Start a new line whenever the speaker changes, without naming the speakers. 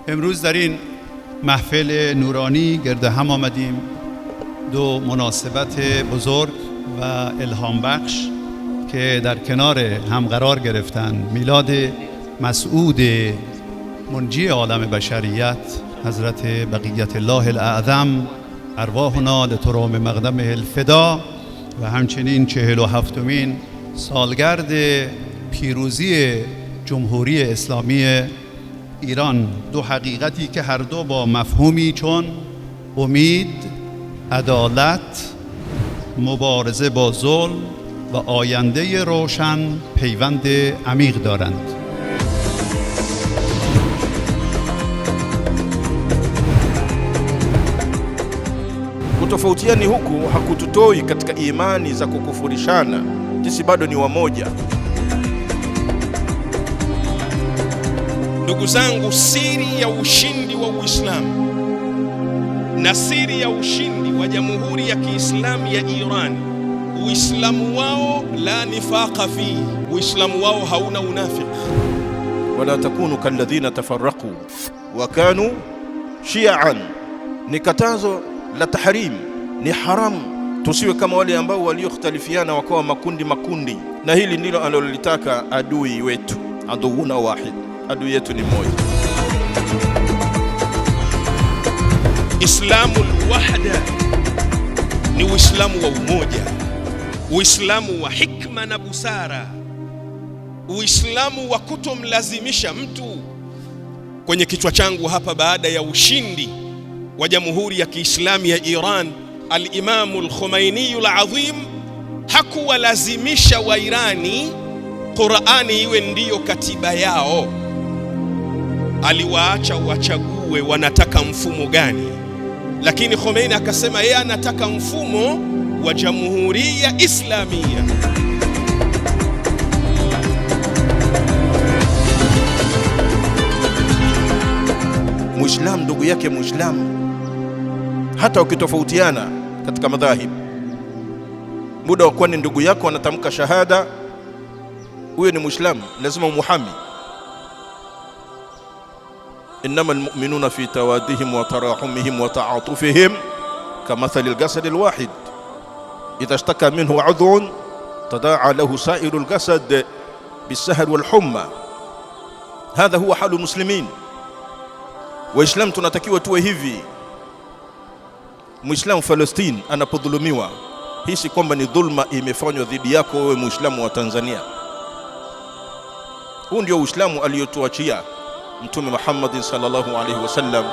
امروز در این محفل نورانی گرد هم آمدیم دو مناسبت بزرگ و الهام بخش که در کنار هم قرار گرفتن. میلاد مسعود منجی عالم بشریت حضرت بقیت الله الاعظم ارواحنا لترام مقدمه الفدا و همچنین 47مین سالگرد پیروزی جمهوری اسلامی ایران. دو حقیقتی که هر دو با مفهومی چون امید، عدالت، مبارزه با ظلم و آینده روشن پیوند عمیق دارند.
Kutofautiani huku hakututoi katika imani za kukufurishana. Sisi bado ni wamoja.
Ndugu zangu, siri ya ushindi wa Uislamu na siri ya ushindi wa Jamhuri ya Kiislamu ya Iran, Uislamu wao la nifaqa fi, Uislamu wao hauna unafiki.
Wala takunu kalladhina tafarraqu wa kanu shi'an. Ni katazo la tahrim, ni haramu. Tusiwe kama wale ambao waliokhtalifiana wakawa makundi, na hili ndilo analolitaka adui wetu. Aduuna wahid, adui yetu ni mmoja.
Islamu al-wahda ni Uislamu wa umoja, Uislamu wa hikma na busara, Uislamu wa kutomlazimisha mtu. Kwenye kichwa changu hapa, baada ya ushindi wa Jamhuri ya Kiislamu ya Iran, al-Imam al-Khomeini al-Azim hakuwalazimisha wa Irani Qur'ani iwe ndiyo katiba yao. Aliwaacha wachague wanataka mfumo gani, lakini Khomeini akasema yeye anataka mfumo wa Jamhuri ya Islamia.
Muislamu ndugu yake Muislamu, hata ukitofautiana katika madhahib, muda wa kuwa ni ndugu yako anatamka shahada, huyo ni Muislamu, lazima umuhami. إنما المؤمنون في توادهم وتراحمهم وتعاطفهم كمثل الجسد الواحد إذا اشتكى منه عضو تداعى له سائر الجسد بالسهر والحمى. هذا هو حال المسلمين. وإسلام tunatakiwa tuwe hivi. Muislamu Palestina anapodhulumiwa, hii si kwamba ni dhulma imefanywa dhidi yako wewe Muislamu wa Tanzania. Huu ndio Uislamu aliyotuachia Mtume Muhammad sallallahu alaihi wasallam.